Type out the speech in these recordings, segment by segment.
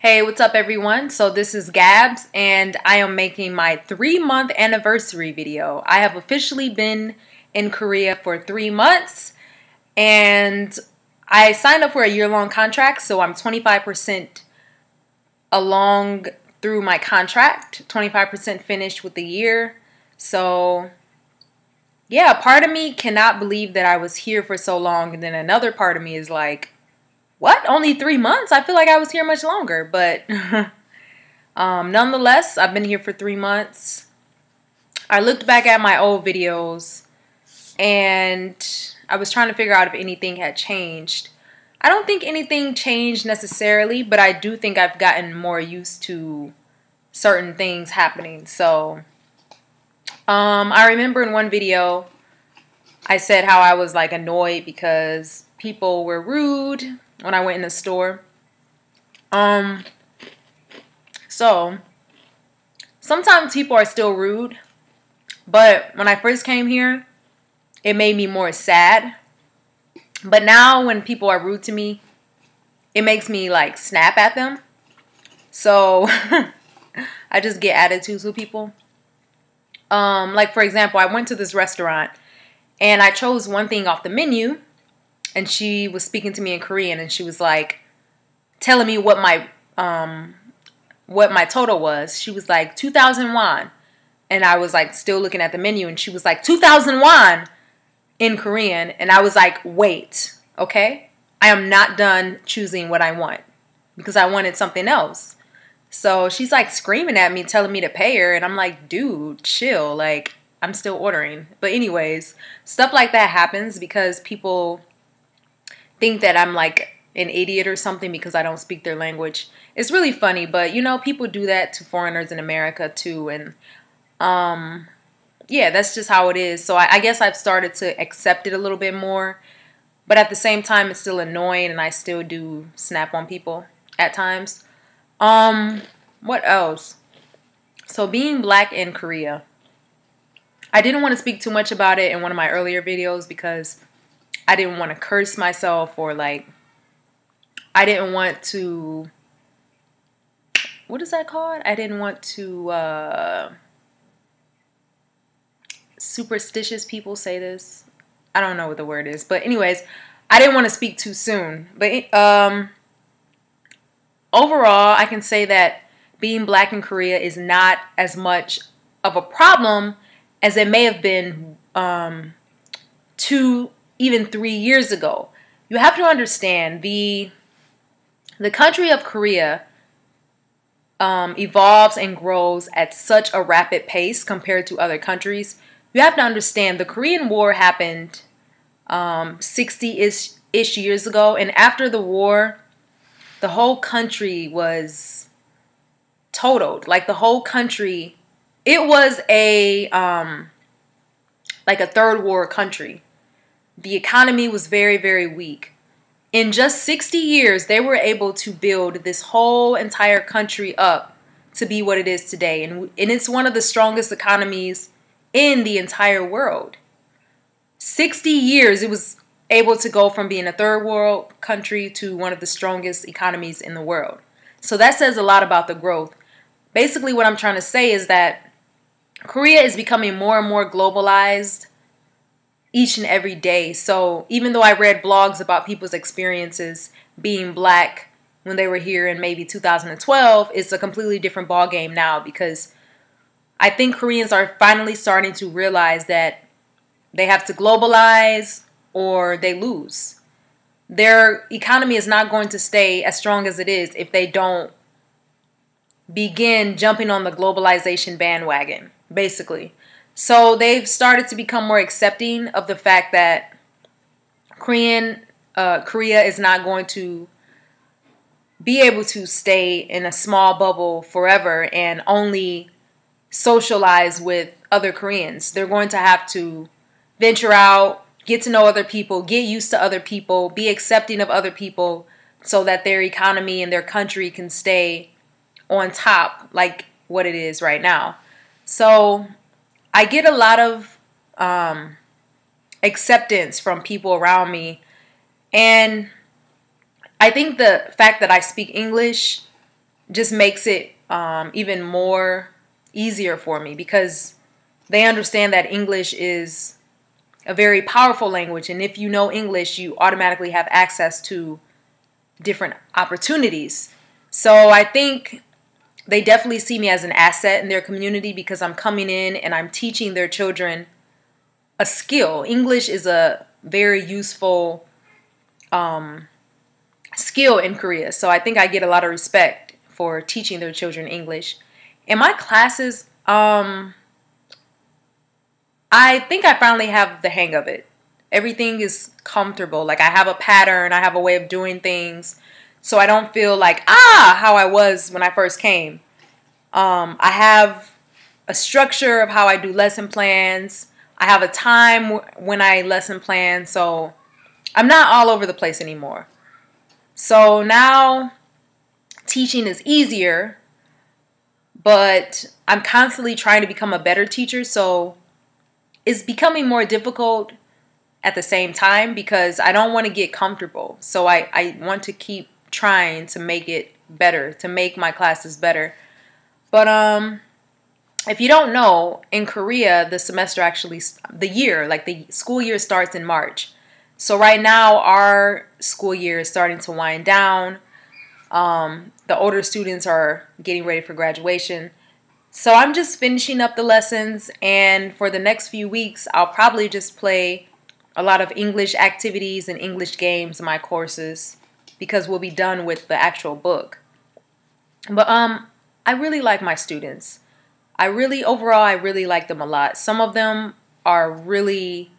Hey, what's up everyone? So this is Gabs and I am making my 3-month anniversary video. I have officially been in Korea for 3 months and I signed up for a year-long contract, so I'm 25% along through my contract, 25% finished with the year. So yeah, part of me cannot believe that I was here for so long, and then another part of me is like, what? Only 3 months? I feel like I was here much longer. But nonetheless, I've been here for 3 months. I looked back at my old videos and I was trying to figure out if anything had changed. I don't think anything changed necessarily, but I do think I've gotten more used to certain things happening. So I remember in one video I said how I was like annoyed because people were rude when I went in the store. So sometimes people are still rude, but when I first came here, it made me more sad. But now when people are rude to me, it makes me like snap at them. So I just get attitudes with people. Like for example, I went to this restaurant and I chose one thing off the menu, and she was speaking to me in Korean, and she was like telling me what my total was. She was like 2,000 won, and I was like still looking at the menu, and she was like 2,000 won in Korean, and I was like, wait, okay, I am not done choosing what I want because I wanted something else. So she's like screaming at me, telling me to pay her, and I'm like, dude, chill, like I'm still ordering. But anyways, stuff like that happens because people think that I'm like an idiot or something because I don't speak their language. It's really funny, but you know, people do that to foreigners in America too, and yeah, that's just how it is. So I guess I've started to accept it a little bit more, but at the same time it's still annoying and I still do snap on people at times. What else? So being black in Korea, I didn't want to speak too much about it in one of my earlier videos because I didn't want to curse myself, or like I didn't want to, what is that called? I didn't want to, superstitious people say this. I don't know what the word is. But anyways, I didn't want to speak too soon. But overall, I can say that being black in Korea is not as much of a problem as it may have been even 3 years ago. You have to understand the country of Korea evolves and grows at such a rapid pace compared to other countries. You have to understand the Korean War happened 60-ish years ago, and after the war, the whole country was totaled. Like the whole country, it was a like a third world country. The economy was very, very weak. In just 60 years, they were able to build this whole entire country up to be what it is today. And it's one of the strongest economies in the entire world. 60 years, it was able to go from being a third world country to one of the strongest economies in the world. So that says a lot about the growth. Basically, what I'm trying to say is that Korea is becoming more and more globalized each and every day. So even though I read blogs about people's experiences being black when they were here in maybe 2012, it's a completely different ball game now, because I think Koreans are finally starting to realize that they have to globalize or they lose. Their economy is not going to stay as strong as it is if they don't begin jumping on the globalization bandwagon, basically. So they've started to become more accepting of the fact that Korea is not going to be able to stay in a small bubble forever and only socialize with other Koreans. They're going to have to venture out, get to know other people, get used to other people, be accepting of other people so that their economy and their country can stay on top like what it is right now. So I get a lot of acceptance from people around me, and I think the fact that I speak English just makes it even more easier for me, because they understand that English is a very powerful language, and if you know English, you automatically have access to different opportunities. So I think they definitely see me as an asset in their community, because I'm coming in and I'm teaching their children a skill. English is a very useful skill in Korea. So I think I get a lot of respect for teaching their children English. In my classes, I think I finally have the hang of it. Everything is comfortable. Like, I have a pattern, I have a way of doing things. So I don't feel like, how I was when I first came. I have a structure of how I do lesson plans. I have a time when I lesson plan. So I'm not all over the place anymore. So now teaching is easier, but I'm constantly trying to become a better teacher. So it's becoming more difficult at the same time, because I don't want to get comfortable. So I want to keep trying to make it better, to make my classes better. But if you don't know, in Korea, the semester actually, the school year starts in March. So right now, our school year is starting to wind down. The older students are getting ready for graduation. So I'm just finishing up the lessons, and for the next few weeks, I'll probably just play a lot of English activities and English games in my courses, because we'll be done with the actual book. But I really like my students. Overall, I really like them a lot. Some of them are really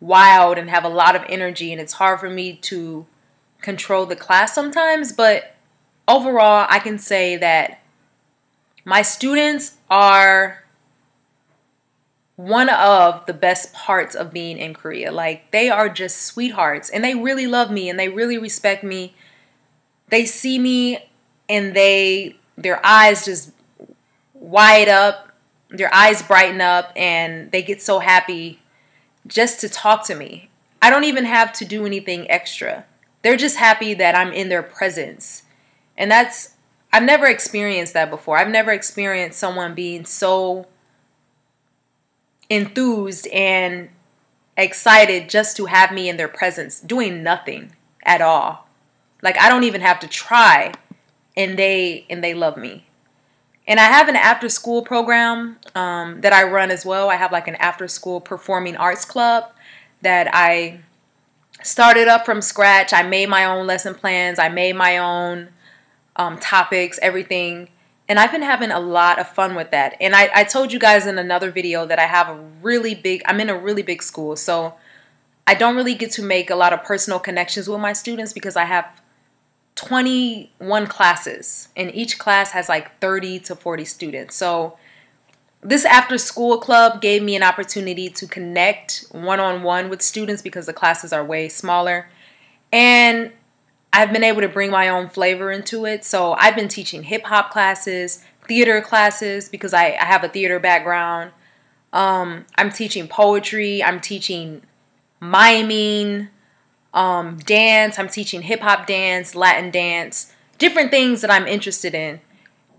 wild and have a lot of energy, and it's hard for me to control the class sometimes, but overall, I can say that my students are one of the best parts of being in Korea. Like, they are just sweethearts, and they really love me, and they really respect me. They see me, and their eyes just wide up, their eyes brighten up, and they get so happy just to talk to me. I don't even have to do anything extra. They're just happy that I'm in their presence. And I've never experienced that before. I've never experienced someone being so enthused and excited just to have me in their presence, doing nothing at all. Like, I don't even have to try, and they love me. And I have an after-school program that I run as well. I have like an after-school performing arts club that I started up from scratch. I made my own lesson plans. I made my own topics, everything. And I've been having a lot of fun with that. And I told you guys in another video that I'm in a really big school. So I don't really get to make a lot of personal connections with my students, because I have 21 classes, and each class has like 30 to 40 students. So this after school club gave me an opportunity to connect one-on-one with students, because the classes are way smaller, and I've been able to bring my own flavor into it. So I've been teaching hip-hop classes, theater classes, because I have a theater background. I'm teaching poetry, I'm teaching miming, dance. I'm teaching hip-hop dance, Latin dance, different things that I'm interested in.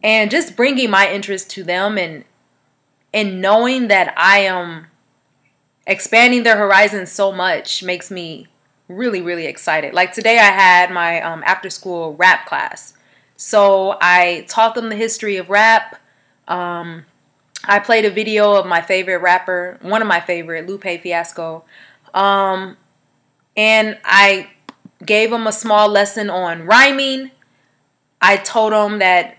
And just bringing my interest to them, and knowing that I am expanding their horizons so much makes me really, really excited. Like today I had my after-school rap class. So I taught them the history of rap. I played a video of my favorite rapper, one of my favorite, Lupe Fiasco. And I gave them a small lesson on rhyming. I told them that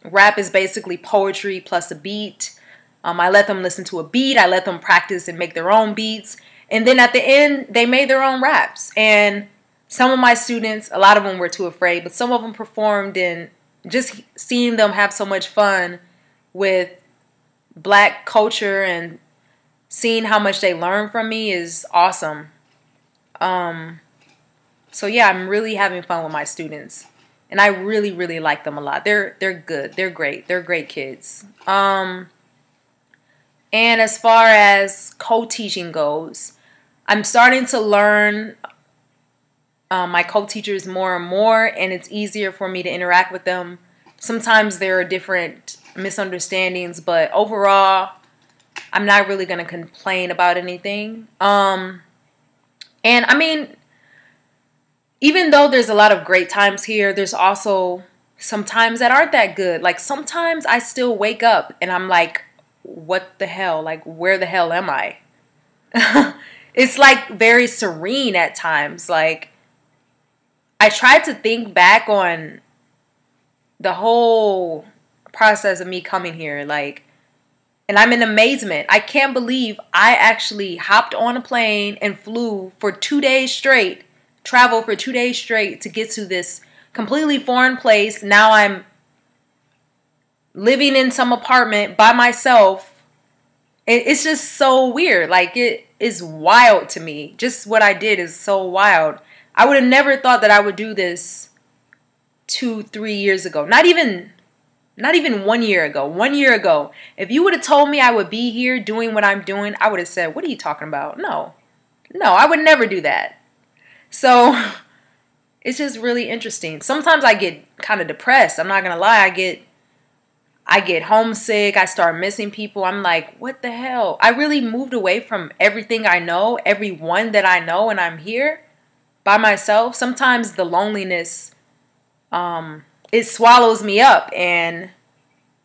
rap is basically poetry plus a beat. I let them listen to a beat. I let them practice and make their own beats. And then at the end, they made their own raps. And some of my students, a lot of them were too afraid, but some of them performed, and just seeing them have so much fun with black culture and seeing how much they learn from me is awesome. So yeah, I'm really having fun with my students, and I really, really like them a lot. They're good. They're great. They're great kids. And as far as co-teaching goes, I'm starting to learn my co-teachers more and more, and it's easier for me to interact with them Sometimes there are different misunderstandings, but overall, I'm not really going to complain about anything. And I mean, even though there's a lot of great times here, there's also some times that aren't that good. Like sometimes I still wake up and I'm like, what the hell? Like, where the hell am I? It's like very serene at times. Like, I tried to think back on the whole process of me coming here. Like, and I'm in amazement. I can't believe I actually hopped on a plane and flew for 2 days straight, traveled for 2 days straight to get to this completely foreign place. Now I'm living in some apartment by myself. It's just so weird. Like, it is wild to me. Just what I did is so wild. I would have never thought that I would do this 2-3 years ago. Not even 1 year ago. 1 year ago. If you would have told me I would be here doing what I'm doing, I would have said, what are you talking about? No, I would never do that. So it's just really interesting. Sometimes I get kind of depressed. I'm not going to lie. I get homesick. I start missing people. I'm like, what the hell? I really moved away from everything I know, everyone that I know, and I'm here by myself. Sometimes the loneliness, it swallows me up, and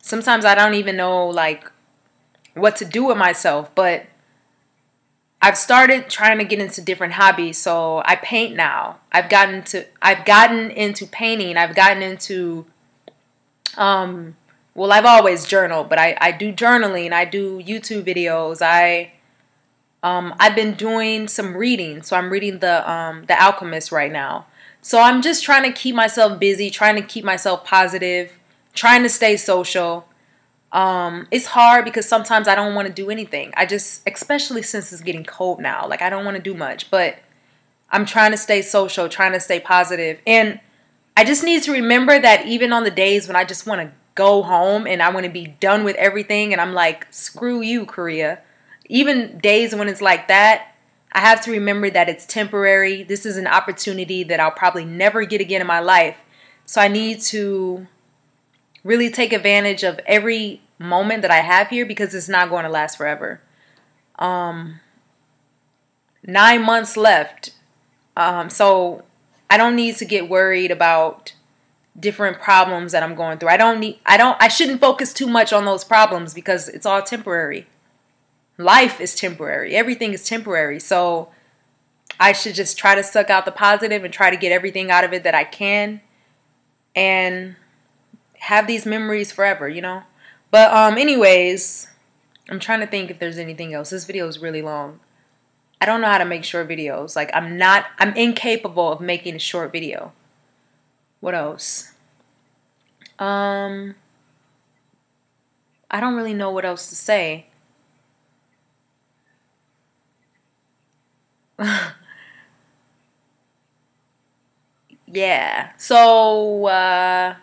sometimes I don't even know like what to do with myself. But I've started trying to get into different hobbies. So I paint now. I've gotten into painting. I've gotten into well, I've always journaled, but I do journaling. I do YouTube videos. I've been doing some reading. So I'm reading the Alchemist right now. So I'm just trying to keep myself busy, trying to keep myself positive, trying to stay social. It's hard because sometimes I don't want to do anything. Especially since it's getting cold now, like I don't want to do much, but I'm trying to stay social, trying to stay positive. And I just need to remember that even on the days when I just want to go home and I want to be done with everything and I'm like, screw you, Korea. Even days when it's like that, I have to remember that it's temporary. This is an opportunity that I'll probably never get again in my life. So I need to really take advantage of every moment that I have here because it's not going to last forever. 9 months left. So I don't need to get worried about different problems that I'm going through. I shouldn't focus too much on those problems because it's all temporary. Life is temporary. Everything is temporary. So I should just try to suck out the positive and try to get everything out of it that I can and have these memories forever, you know? But anyways, I'm trying to think if there's anything else. This video is really long. I don't know how to make short videos. Like I'm incapable of making a short video. What else? I don't really know what else to say. Yeah. So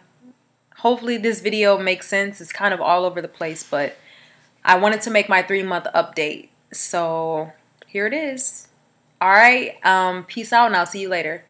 hopefully this video makes sense. It's kind of all over the place, but I wanted to make my 3-month update. So here it is. All right. Peace out and I'll see you later.